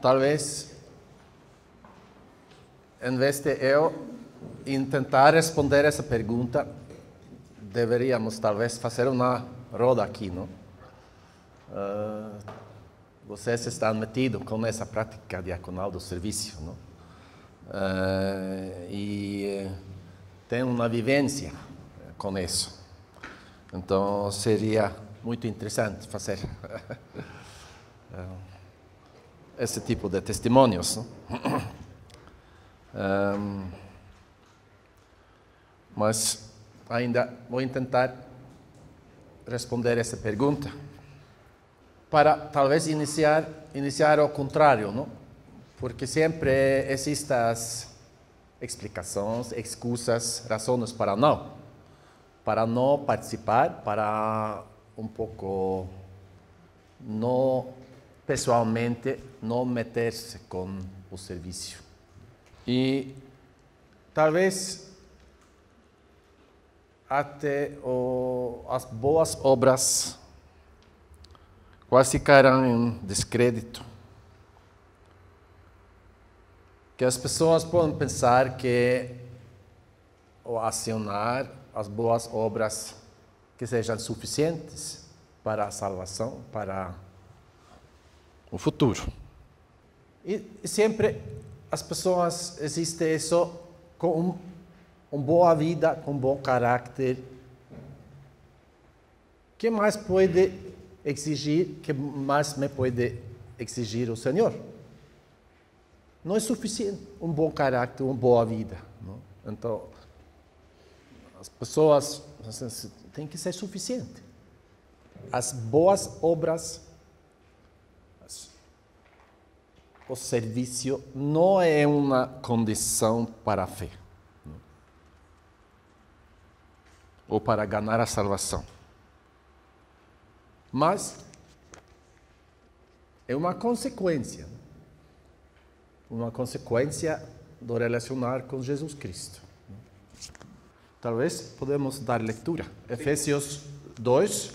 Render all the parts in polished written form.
talvez, em vez de eu tentar responder essa pergunta, deveríamos talvez fazer uma roda aqui, não? Vocês estão metidos com essa prática diaconal do serviço, não? E tem uma vivência com isso. Então, seria muito interessante fazer esse tipo de testemunhos, não? Mas ainda vou tentar responder essa pergunta para talvez iniciar ao contrário, não? Porque sempre existem as explicações, excusas, razões para não participar, para um pouco não pessoalmente não meter-se com o serviço. E talvez até as boas obras quase cairão em descrédito. Que as pessoas podem pensar que o acionar as boas obras que sejam suficientes para a salvação, para o futuro. E sempre as pessoas existem só com uma boa vida, com um bom caráter. Que mais pode exigir? Que mais me pode exigir o Senhor? Não é suficiente um bom caráter, uma boa vida, não? Então, as pessoas têm que ser suficiente. As boas obras, o serviço não é uma condição para a fé, não? Ou para ganhar a salvação. Mas é uma consequência do relacionar com Jesus Cristo. Talvez podemos dar leitura. Efésios 2,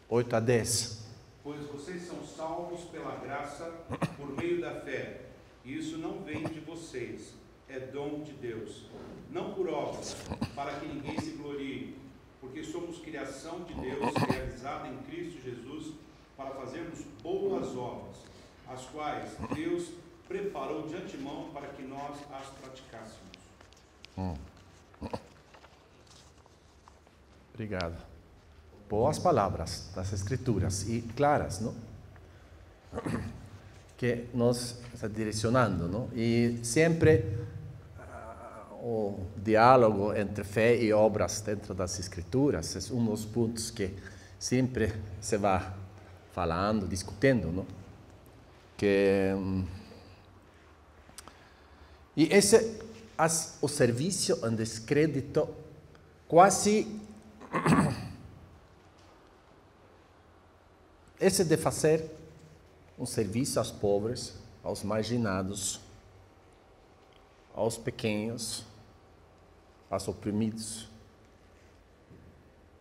8 a 10. Pois vocês são salvos pela graça por meio da fé. E isso não vem de vocês, é dom de Deus. Não por obras, para que ninguém se glorie, porque somos criação de Deus, realizada em Cristo Jesus, para fazermos boas obras, as quais Deus preparou de antemão para que nós as praticássemos. Obrigado. Boas palavras das Escrituras e claras, não? Que nos está direcionando, não? E sempre o diálogo entre fé e obras dentro das Escrituras é um dos pontos que sempre se vai falando, discutindo, não? E o serviço em descrédito quase esse de fazer um serviço aos pobres, aos marginados, aos pequenos, aos oprimidos.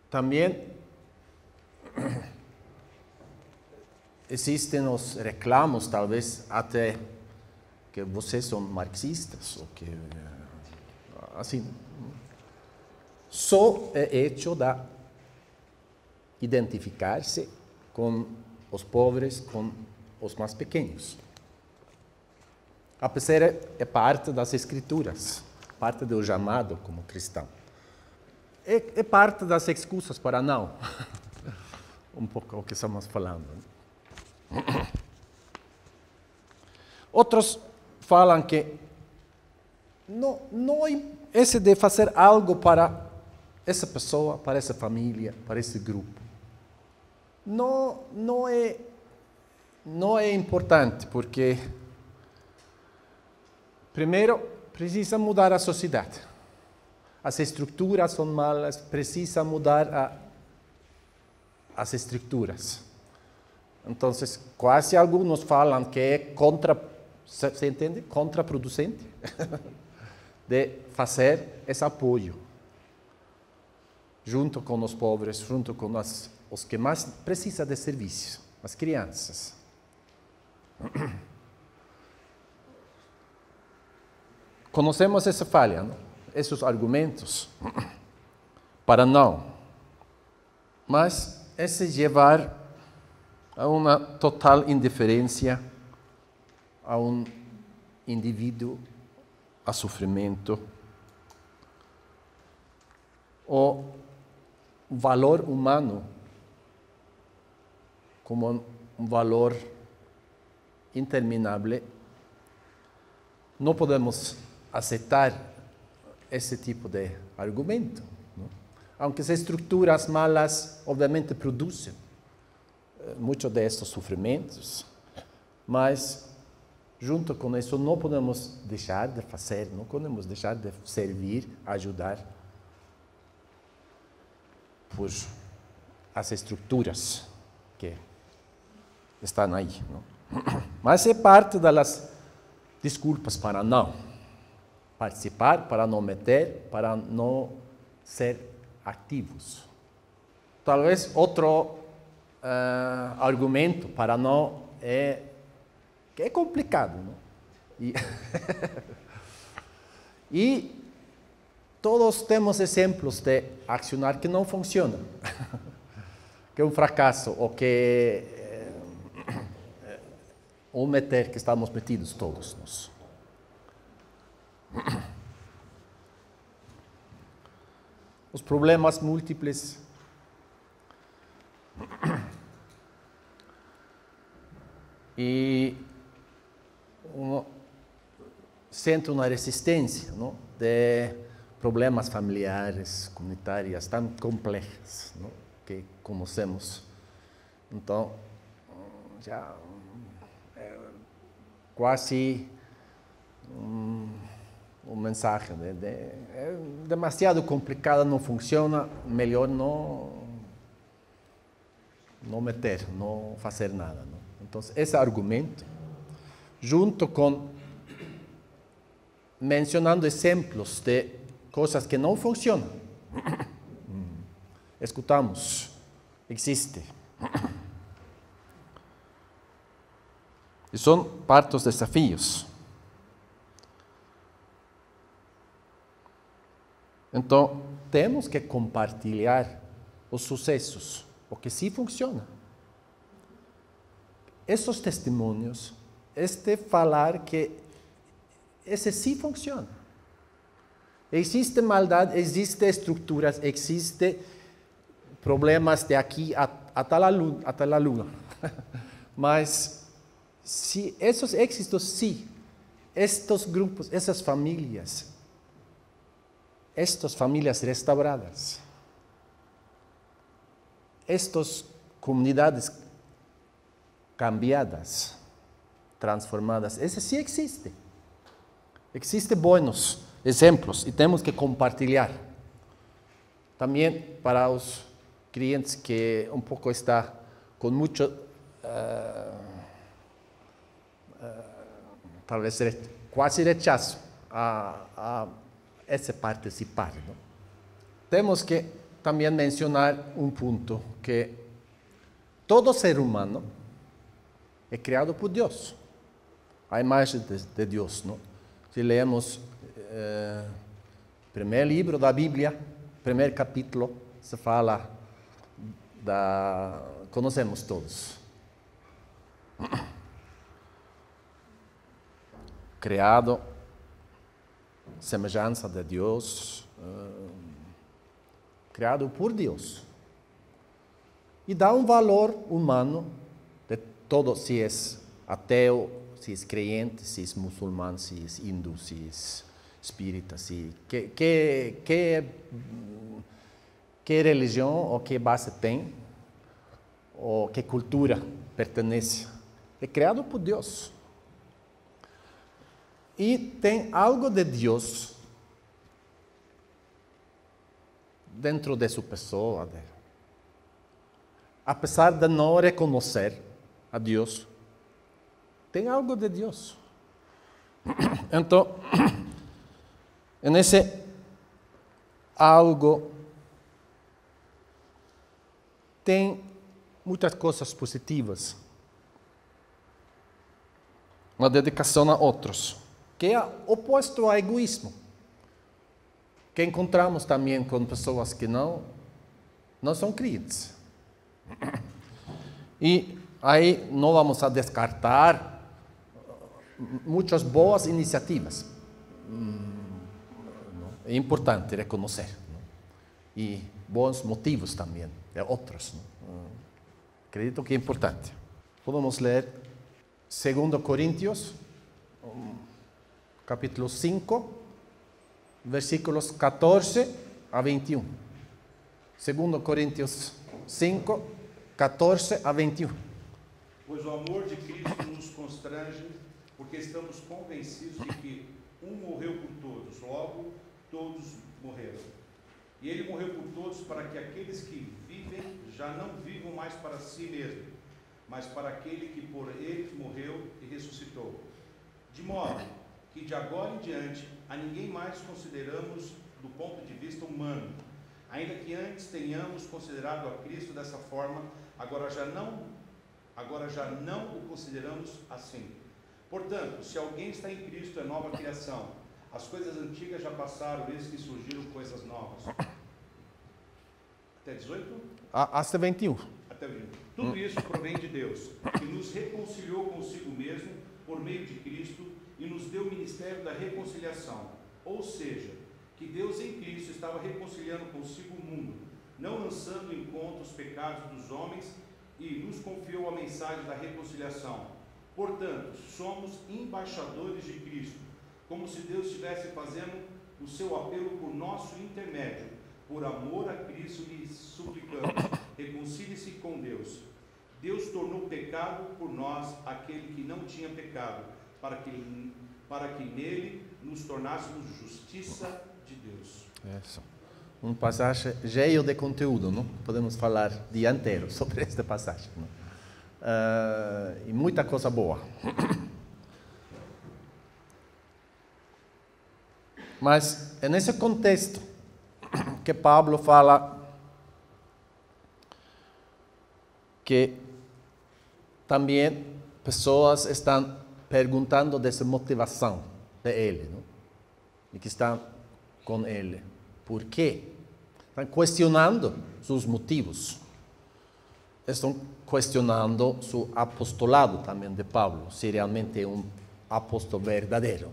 Também existem os reclamos, talvez até que vocês são marxistas, ou que assim, só é hecho de identificar-se com os pobres, com os mais pequenos. Apesar é parte das Escrituras, parte do chamado como cristão. É parte das excusas para não. Um pouco o que estamos falando. Outros falam que esse de fazer algo para essa pessoa, para essa família, para esse grupo, não é importante, porque primeiro precisa mudar a sociedade. As estruturas são malas, precisa mudar as estruturas. Então, quase alguns falam que é se entende? Contraproducente de fazer esse apoio junto com os pobres, junto com os que mais precisam de serviço, as crianças. conhecemos essa falha, não? Esses argumentos para não. Mas esse levar a uma total indiferença a um indivíduo a sofrimento. O valor humano como um valor interminável, não podemos aceitar esse tipo de argumento. Não? Aunque as estruturas malas, obviamente, produzem muitos destes sofrimentos, mas, junto com isso, não podemos deixar de fazer, não podemos deixar de servir, ajudar por as estruturas que estão aí. Não? Mas é parte das desculpas para não participar, para não meter, para não ser ativos. Talvez outro argumento para não é que é complicado. Não? E todos temos exemplos de acionar que não funciona, que é um fracasso, ou que ou meter que estamos metidos todos nós. Os problemas múltiplos e sente uma resistência, não? De problemas familiares, comunitários, tão complexos, não? Que conhecemos. Então, já é quase uma mensagem é demasiado complicada, não funciona, melhor não meter, não fazer nada. Não? Então, esse argumento, junto com mencionando exemplos de coisas que não funcionam, escutamos, existe. E são parte dos desafios. Então, temos que compartilhar os sucessos, o que sim funciona. Esses testemunhos, falar que esse sim funciona. Existe maldade, existem estruturas, existem problemas de aqui até a lua. Mas, se esses êxitos, sim, estes grupos, essas famílias restauradas, estas comunidades cambiadas, transformadas, esse sim existe. Existem bons exemplos e temos que compartilhar. Também para os clientes que um pouco está com muito, talvez quase rechaço a esse participar. Não? Temos que também mencionar um ponto, que todo ser humano é criado por Deus, a imagem de Deus. Não? Se lemos o primeiro livro da Bíblia, primeiro capítulo, se fala conhecemos todos. Criado, semelhança de Deus, criado por Deus. E dá um valor humano de todo, se é ateu, se é crente, se é muçulmano, se é hindu, se é espírita, se que religião ou que base tem, ou que cultura pertence. É criado por Deus. E tem algo de Deus dentro de sua pessoa. Apesar de não reconhecer a Deus, tem algo de Deus. Então, nesse algo, tem muitas coisas positivas. Uma dedicação a outros, que é oposto ao egoísmo, que encontramos também com pessoas que não são crentes. E aí não vamos a descartar muitas boas iniciativas. É importante reconhecer. E bons motivos também, de outros. Acredito que é importante. Podemos ler 2 Coríntios, capítulo 5, versículos 14 a 21. 2 Coríntios 5, 14 a 21. Pois o amor de Cristo nos constrange, porque estamos convencidos de que um morreu por todos, logo todos morreram. E ele morreu por todos para que aqueles que vivem já não vivam mais para si mesmos, mas para aquele que por eles morreu e ressuscitou. De modo que de agora em diante a ninguém mais consideramos do ponto de vista humano. Ainda que antes tenhamos considerado a Cristo dessa forma, agora já não o consideramos assim. Portanto, se alguém está em Cristo, é nova criação. As coisas antigas já passaram, eis que surgiram coisas novas. Até 18? Até 21. Até 20. Tudo isso provém de Deus, que nos reconciliou consigo mesmo por meio de Cristo e nos deu o ministério da reconciliação. Ou seja, que Deus em Cristo estava reconciliando consigo o mundo, não lançando em conta os pecados dos homens, e nos confiou a mensagem da reconciliação. Portanto, somos embaixadores de Cristo, como se Deus estivesse fazendo o seu apelo por nosso intermédio. Por amor a Cristo lhe suplicamos, reconcilie-se com Deus. Deus tornou pecado por nós aquele que não tinha pecado, para que nele nos tornássemos justiça de Deus. Isso. Um passagem cheio de conteúdo, não? Podemos falar dia inteiro sobre esta passagem. E muita coisa boa. Mas é nesse contexto que Pablo fala que também pessoas estão perguntando dessa motivação de ele, não? E que estão com ele. Por quê? Estão questionando seus motivos. Estão questionando seu apostolado também de Paulo, se realmente é um apóstolo verdadeiro,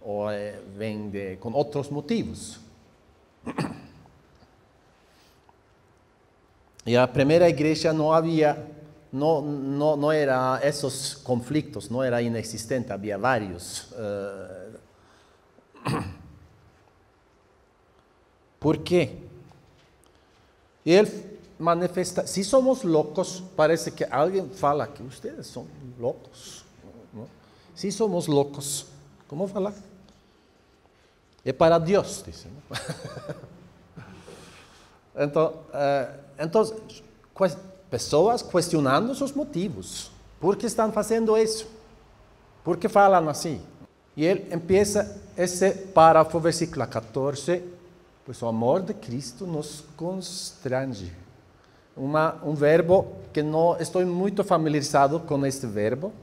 ou vem com outros motivos. E a primeira igreja não havia, não era esses conflitos, não era inexistente, havia vários. Por quê? Ele manifesta, se somos loucos, parece que alguém fala que vocês são loucos. Não? Se somos loucos, como falar? É para Deus, dizem. Então, pessoas questionando seus motivos. Por que estão fazendo isso? Por que falam assim? E ele empieza esse parágrafo, versículo 14, pois o amor de Cristo nos constrange. Um verbo que não estou muito familiarizado com este verbo.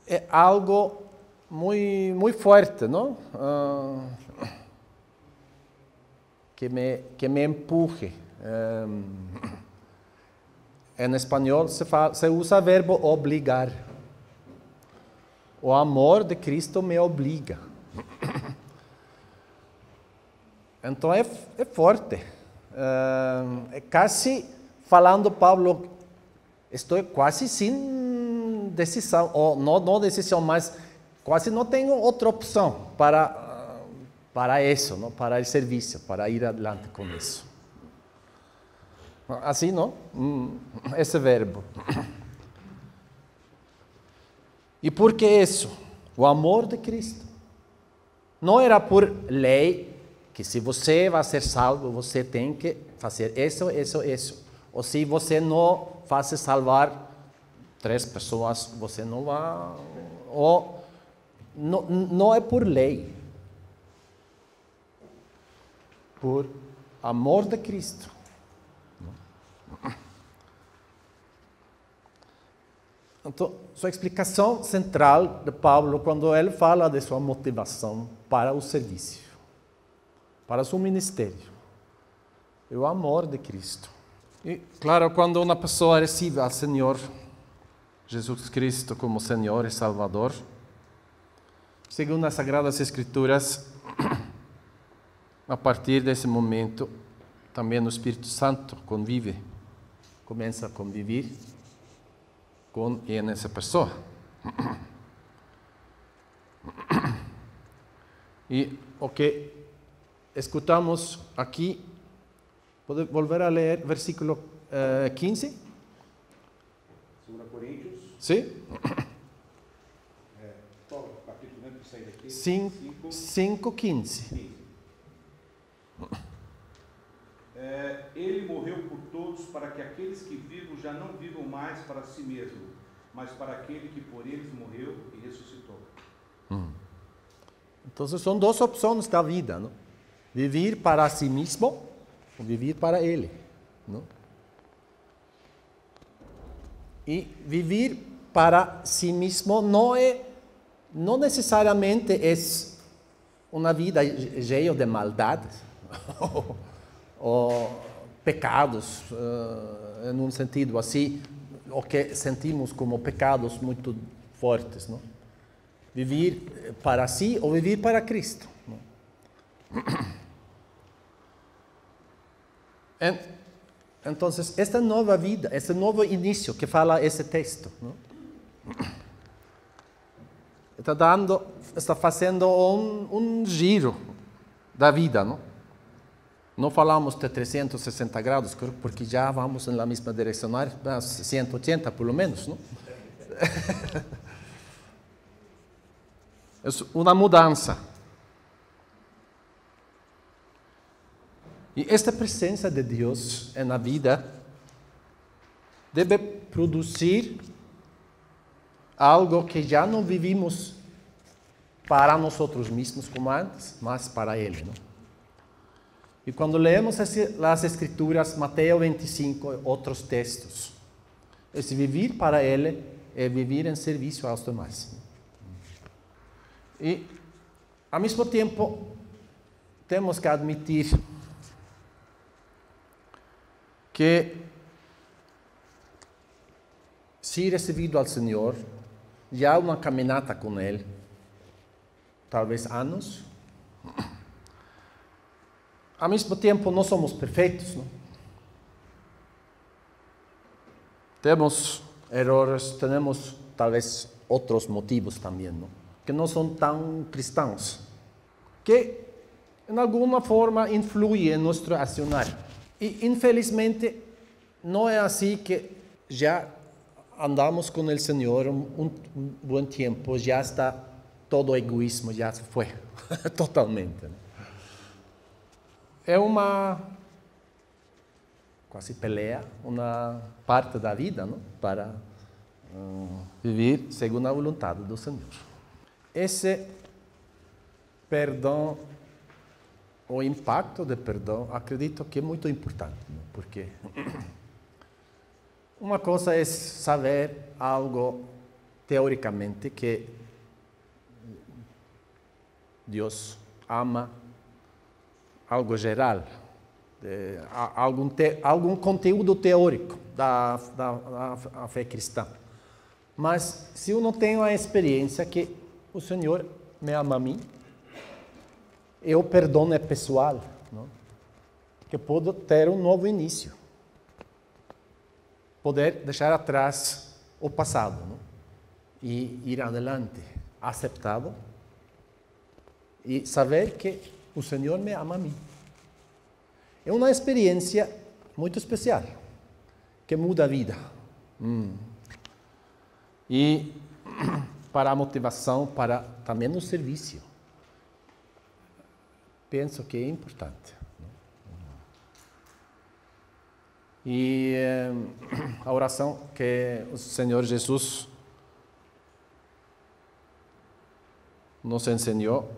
É algo muito forte, não? Que me empuje. Em espanhol se usa o verbo obrigar. O amor de Cristo me obriga. Então é forte. É quase falando, Paulo, estou quase sem decisão, ou não decisão, mas quase não tenho outra opção para isso, não? Para o serviço, para ir adelante com isso. Assim, não? Esse verbo. E por que isso? O amor de Cristo. Não era por lei, que se você vai ser salvo, você tem que fazer isso. Ou se você não faz salvar 3 pessoas, você não vai... Ou, não é por lei. Por amor de Cristo. Então, sua explicação central de Paulo, quando ele fala de sua motivação para o serviço, para seu ministério, é o amor de Cristo. E, claro, quando uma pessoa recebe ao Senhor Jesus Cristo como Senhor e Salvador, segundo as Sagradas Escrituras, a partir desse momento, também o Espírito Santo começa a conviver com essa pessoa. E o que escutamos aqui, pode volver a ler versículo 15? 2 Coríntios. Sim? Capítulo, né, que sai daqui. 5:15. Ele morreu por todos para que aqueles que vivem já não vivam mais para si mesmo, mas para aquele que por eles morreu e ressuscitou. Então, são duas opções da vida, não? Viver para si mesmo ou viver para Ele, não? E viver para si mesmo não necessariamente é uma vida cheia de maldade ou pecados, em um sentido assim, o que sentimos como pecados muito fortes, não? Viver para si ou viver para Cristo, não? Então, esta nova vida, esse novo início que fala esse texto, não? Está fazendo um giro da vida, não? Não falamos de 360 graus, porque já vamos na mesma direção, 180 pelo menos, não? É uma mudança. E esta presença de Deus na vida deve produzir algo que já não vivimos para nós mesmos como antes, mas para Ele, não? E quando lemos as Escrituras, Mateus 25 e outros textos, esse viver para Ele é viver em serviço aos demais. E, ao mesmo tempo, temos que admitir que, se recebido ao Senhor, já há uma caminhada com Ele, talvez anos. Ao mesmo tempo, não somos perfeitos, não? Temos erros, temos talvez outros motivos também, não? Que não são tão cristãos, que, de alguma forma, influem em nosso acionar. E, infelizmente, não é assim que já andamos com o Senhor um bom tempo, já está todo o egoísmo, já foi totalmente, não? É uma quase peleia, uma parte da vida, não? Para viver segundo a vontade do Senhor. Esse perdão, o impacto do perdão, acredito que é muito importante, não? Porque uma coisa é saber algo teoricamente que Deus ama, algo geral, algum conteúdo teórico da fé cristã. Mas se eu não tenho a experiência que o Senhor me ama a mim, e o perdão é pessoal, não? Que pode ter um novo início, poder deixar atrás o passado, não? E ir adelante, aceptado, e saber que o Senhor me ama a mim. É uma experiência muito especial, que muda a vida. E para a motivação, para também o serviço. Penso que é importante. E a oração que o Senhor Jesus nos ensinou,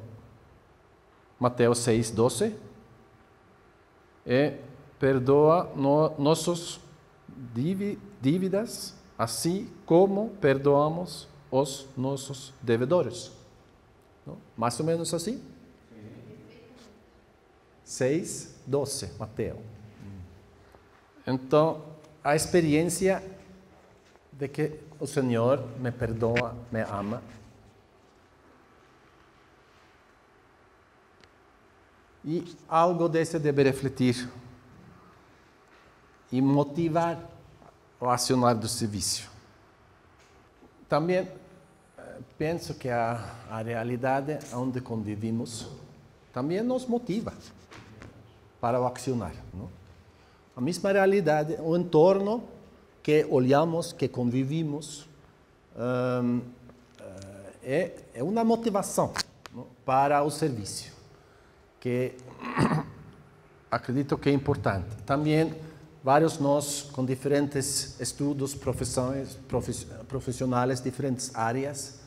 Mateus 6:12, perdoa nossas dívidas, assim como perdoamos os nossos devedores. Não? Mais ou menos assim? 6:12, Mateus. Então, a experiência de que o Senhor me perdoa, me ama, e algo desse deve refletir e motivar o acionar do serviço. Também penso que a realidade onde convivimos também nos motiva para o acionar. Não? A mesma realidade, o entorno que olhamos, que convivimos, é uma motivação, não? Para o serviço, que acredito que é importante. Também vários nós com diferentes estudos, profissionais, diferentes áreas,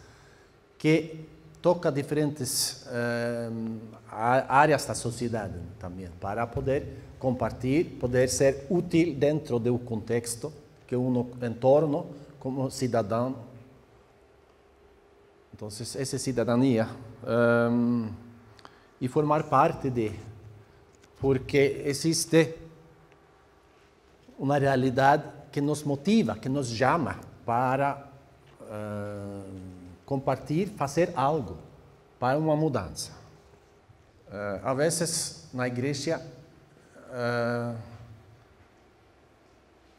que toca diferentes áreas da sociedade também, para poder compartilhar, poder ser útil dentro do contexto que um entorno como cidadão. Então, essa cidadania e formar parte de, porque existe uma realidade que nos motiva, que nos chama para compartilhar, fazer algo para uma mudança. Às vezes, na igreja,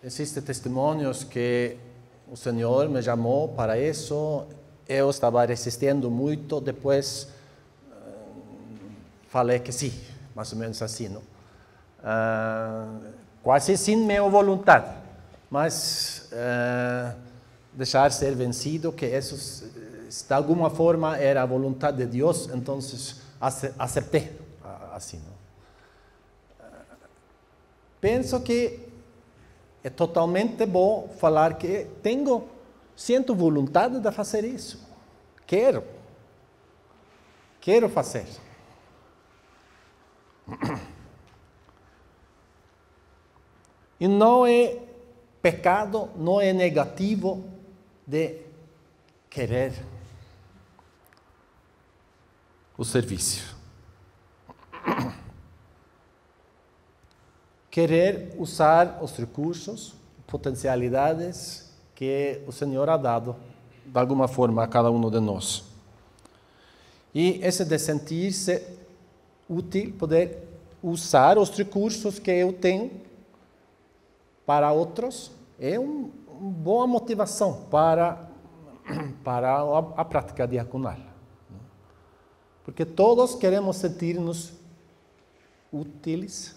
existem testemunhos que o Senhor me chamou para isso, eu estava resistindo muito, depois falei que sim, mais ou menos assim, não? Quase sem minha vontade, mas deixar ser vencido, que isso de alguma forma era a vontade de Deus, então aceitei assim. Não? Penso que é totalmente bom falar que sinto vontade de fazer isso, quero fazer. E não é pecado, não é negativo de querer o serviço. Querer usar os recursos, potencialidades que o Senhor ha dado, de alguma forma, a cada um de nós. E esse de sentir-se útil, poder usar os recursos que eu tenho para outros, é uma boa motivação para a prática diaconal. Porque todos queremos sentir-nos úteis,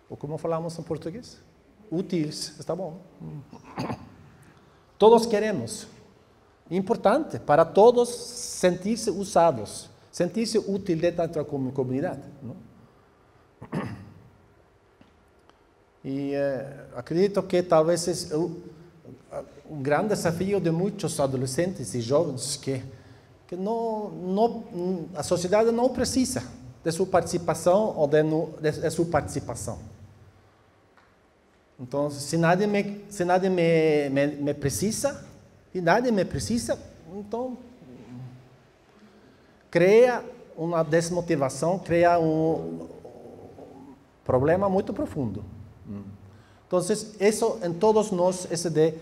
ou como falamos em português? Úteis, está bom. Todos queremos. Importante para todos sentir-se usados, sentir-se útil dentro da comunidade. Não? E acredito que talvez um grande desafio de muitos adolescentes e jovens que a sociedade não precisa de sua participação ou de sua participação. Então, se nadie me precisa, e nadie me precisa, então cria uma desmotivação, cria um problema muito profundo. Então, isso em todos nós, esse de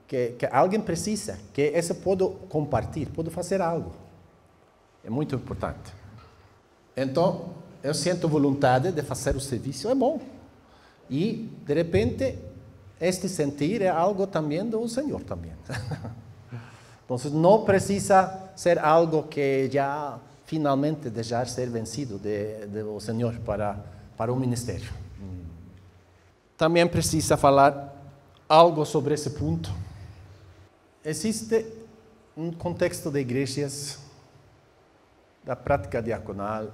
que alguém precisa, que esse pode compartilhar, pode fazer algo. É muito importante. Então, eu sinto vontade de fazer o serviço, é bom. E, de repente, este sentir é algo também do Senhor também. Então, não precisa ser algo que já finalmente deixar ser vencido do Senhor para o ministério. Também precisa falar algo sobre esse ponto. Existe um contexto de igrejas, da prática diaconal,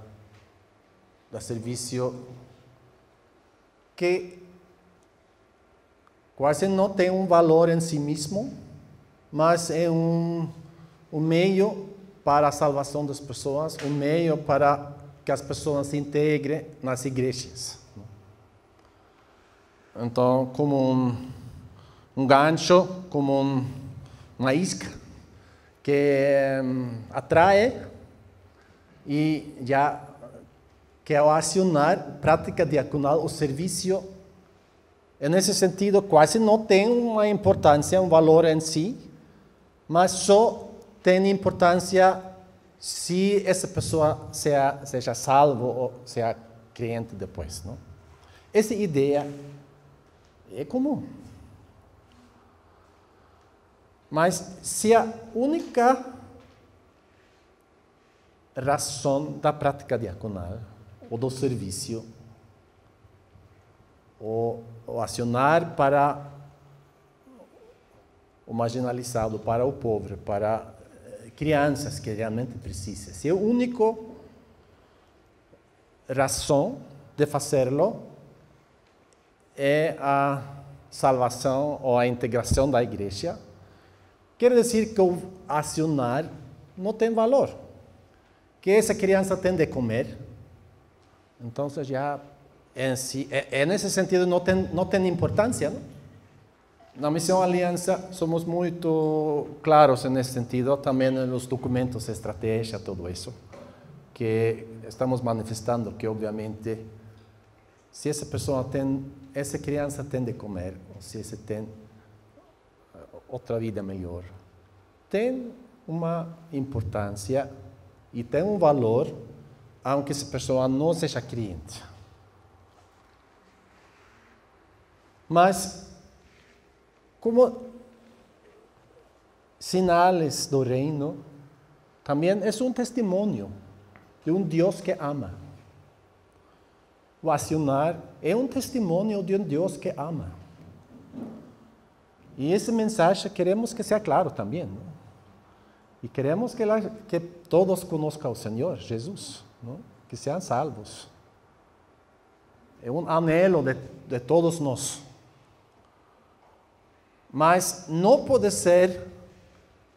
do serviço, que quase não tem um valor em si mesmo, mas é um meio para a salvação das pessoas, um meio para que as pessoas se integrem nas igrejas. Então, como um gancho, como uma isca que atrai e já que ao acionar prática diaconal, o serviço, nesse sentido, quase não tem uma importância, um valor em si, mas só tem importância se essa pessoa seja salvo ou seja crente depois. Não? Essa ideia é comum. Mas se a única razão da prática diaconal ou do serviço ou acionar para o marginalizado, para o pobre, para crianças que realmente precisam. Se a única razão de fazê-lo é a salvação ou a integração da igreja, quer dizer que o acionar não tem valor. Que essa criança tem de comer. Então, já nesse sentido não tem importância. Não? Na Missão Aliança somos muito claros nesse sentido, também nos documentos, estratégia, tudo isso, que estamos manifestando que, obviamente, se essa criança tem de comer, ou se esse tem outra vida melhor, tem uma importância e tem um valor, aunque essa pessoa não seja crente. Mas, como sinais do reino, também é um testemunho de um Deus que ama. O acionar é um testemunho de um Deus que ama. E essa mensagem queremos que seja claro também. Não? E queremos que todos conozcam o Senhor, Jesus, não? Que sejam salvos. É um anelo de todos nós. Mas não pode ser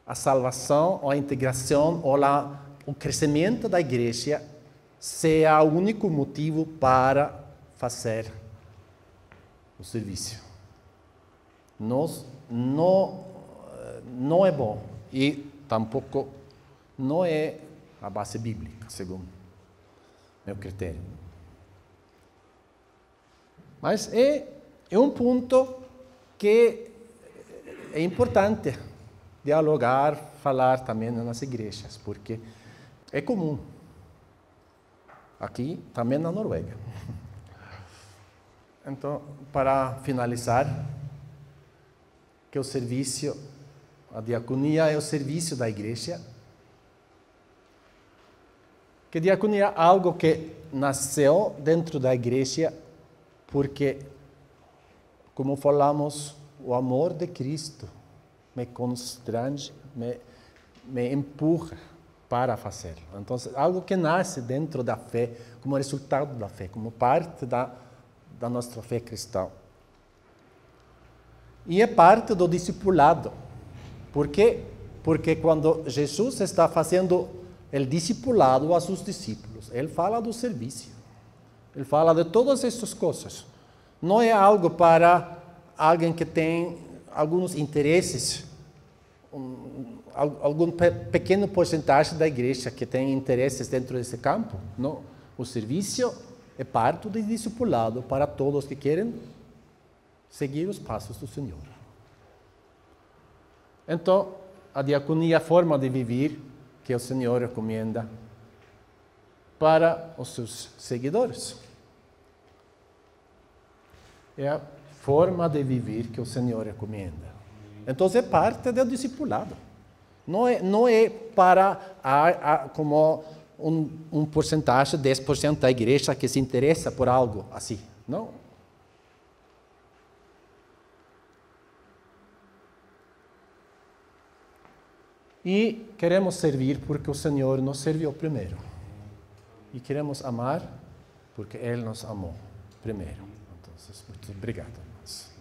a salvação ou a integração ou o crescimento da igreja seja o único motivo para fazer o serviço. Não é bom e tampouco não é a base bíblica, segundo meu critério. Mas é um ponto que é importante dialogar, falar também nas igrejas, porque é comum. Aqui, também na Noruega. Então, para finalizar, que o serviço, a diaconia é o serviço da igreja, que a diaconia é algo que nasceu dentro da igreja, porque, como falamos, o amor de Cristo me constrange, me empurra para fazer. Então, algo que nasce dentro da fé, como resultado da fé, como parte da nossa fé cristã. E é parte do discipulado. Por quê? Porque quando Jesus está fazendo o discipulado a seus discípulos, ele fala do serviço. Ele fala de todas essas coisas. Não é algo para alguém que tem alguns interesses, algum pequeno porcentagem da igreja que tem interesses dentro desse campo. Não. O serviço é parte do discipulado para todos que querem seguir os passos do Senhor. Então, a diaconia é a forma de viver que o Senhor recomenda para os seus seguidores. É a forma de viver que o Senhor recomenda. Então, é parte do discipulado. Não é para como um porcentagem, 10% da igreja que se interessa por algo assim. Não. E queremos servir porque o Senhor nos serviu primeiro. E queremos amar porque Ele nos amou primeiro. Então, muito obrigado, irmãos.